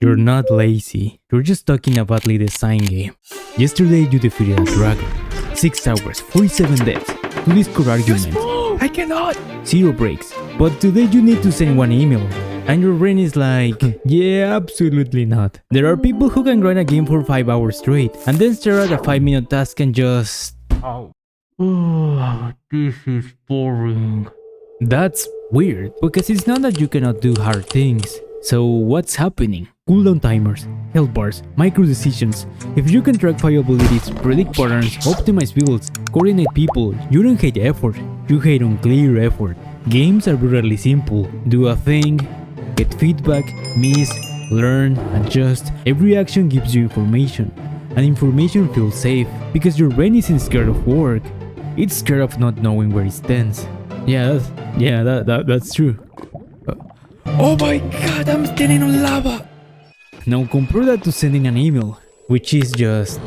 You're not lazy, you're just stuck in a badly designed game. Yesterday you defeated a dragon. 6 hours, 47 deaths. To Discord arguments. I cannot! 0 breaks. But today you need to send 1 email. And your brain is like, yeah, absolutely not. There are people who can grind a game for 5 hours straight, and then stare at a 5-minute task and just... Oh, this is boring. That's weird, because it's not that you cannot do hard things. So what's happening? Cooldown timers, health bars, micro decisions. If you can track fire abilities, predict patterns, optimize builds, coordinate people, you don't hate effort, you hate unclear effort. Games are brutally simple. Do a thing, get feedback, miss, learn, adjust. Every action gives you information. And information feels safe, because your brain isn't scared of work. It's scared of not knowing where it stands. That's true. Oh my god, I'm standing on lava! Now compare that to sending an email, which is just...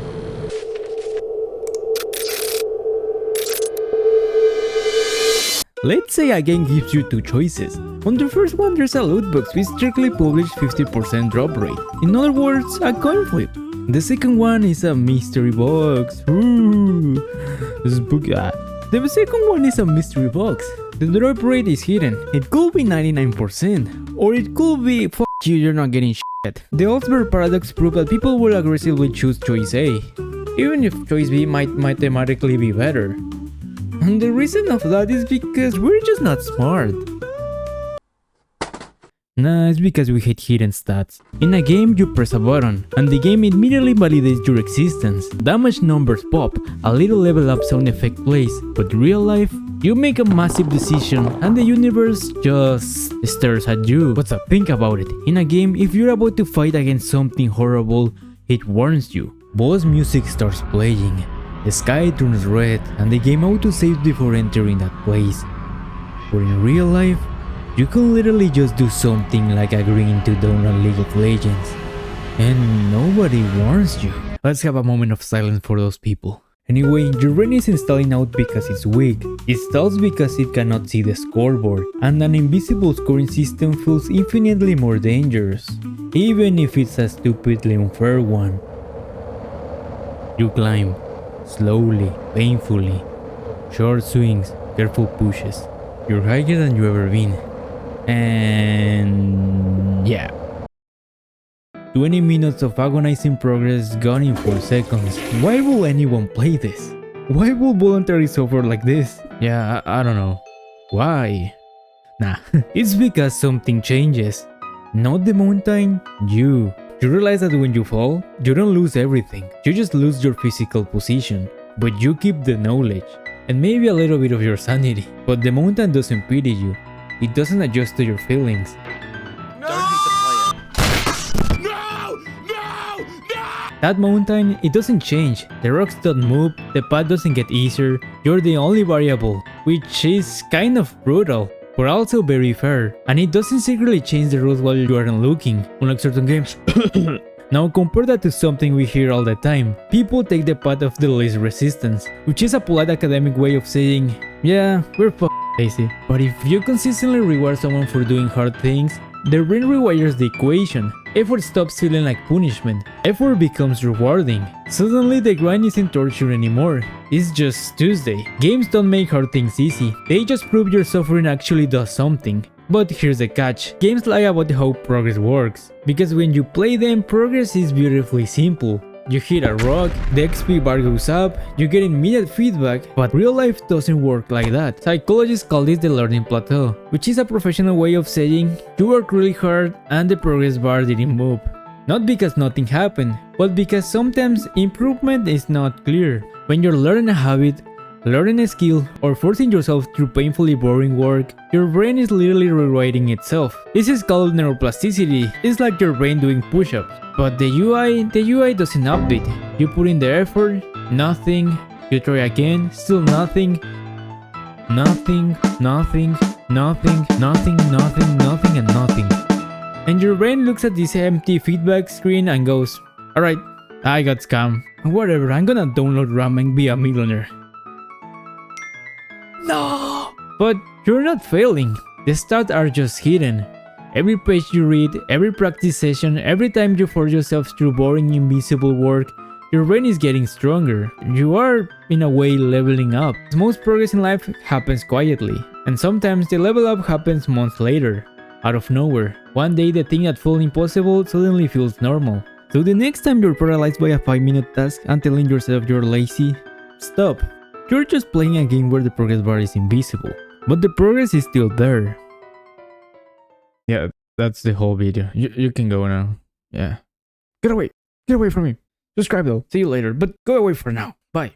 Let's say a game gives you 2 choices. On the first one there's a loot box with strictly published 50% drop rate. In other words, a coin flip. The second one is a mystery box. The second one is a mystery box. The drop rate is hidden. It could be 99%, or it could be f*** you, you're not getting shit. The Ellsberg paradox proved that people will aggressively choose choice A, even if choice B might mathematically be better. And the reason of that is because we're just not smart. Nah, it's because we hate hidden stats. In a game, you press a button, and the game immediately validates your existence. Damage numbers pop, a little level up sound effect plays, but in real life, you make a massive decision, and the universe just stares at you. What's up? Think about it. In a game, if you're about to fight against something horrible, it warns you. Boss music starts playing, the sky turns red, and the game auto-saves before entering that place. But in real life, you can literally just do something like agreeing to download League of Legends, and nobody warns you. Let's have a moment of silence for those people. Anyway, your brain isn't stalling out because it's weak, it stalls because it cannot see the scoreboard, and an invisible scoring system feels infinitely more dangerous, even if it's a stupidly unfair one. You climb, slowly, painfully, short swings, careful pushes. You're higher than you've ever been. And yeah. 20 minutes of agonizing progress gone in 4 seconds. Why will anyone play this? Why will voluntary suffer like this? Yeah, I don't know. Why? Nah, it's because something changes. Not the mountain, you. You realize that when you fall, you don't lose everything. You just lose your physical position. But you keep the knowledge. And maybe a little bit of your sanity. But the mountain doesn't pity you. It doesn't adjust to your feelings. That mountain, it doesn't change. The rocks don't move, the path doesn't get easier, you're the only variable, which is kind of brutal, but also very fair. And it doesn't secretly change the rules while you aren't looking, unlike certain games. Now compare that to something we hear all the time. People take the path of the least resistance, which is a polite academic way of saying, yeah, we're lazy. But if you consistently reward someone for doing hard things, their brain rewires the equation. Effort stops feeling like punishment. Effort becomes rewarding. Suddenly the grind isn't torture anymore. It's just Tuesday. Games don't make hard things easy. They just prove your suffering actually does something. But here's the catch. Games lie about how progress works. Because when you play them, progress is beautifully simple. You hit a rock, the XP bar goes up, you get immediate feedback, but real life doesn't work like that. Psychologists call this the learning plateau, which is a professional way of saying you worked really hard and the progress bar didn't move. Not because nothing happened, but because sometimes improvement is not clear. When you're learning a habit, learning a skill, or forcing yourself through painfully boring work, your brain is literally rewriting itself. This is called neuroplasticity. It's like your brain doing push-ups. But the UI doesn't update. You put in the effort, nothing. You try again, still nothing. Nothing, nothing, nothing, nothing, nothing, nothing, and nothing. And your brain looks at this empty feedback screen and goes, alright, I got scammed. Whatever, I'm gonna download RAM and be a millionaire. No! But you're not failing. The stats are just hidden. Every page you read, every practice session, every time you force yourself through boring invisible work, your brain is getting stronger. You are, in a way, leveling up. Most progress in life happens quietly, and sometimes the level up happens months later, out of nowhere. One day the thing that felt impossible suddenly feels normal. So the next time you're paralyzed by a 5-minute task and telling yourself you're lazy, stop. You're just playing a game where the progress bar is invisible, but the progress is still there. Yeah, that's the whole video. You can go now. Yeah. Get away from me. Subscribe though. See you later, but go away for now. Bye.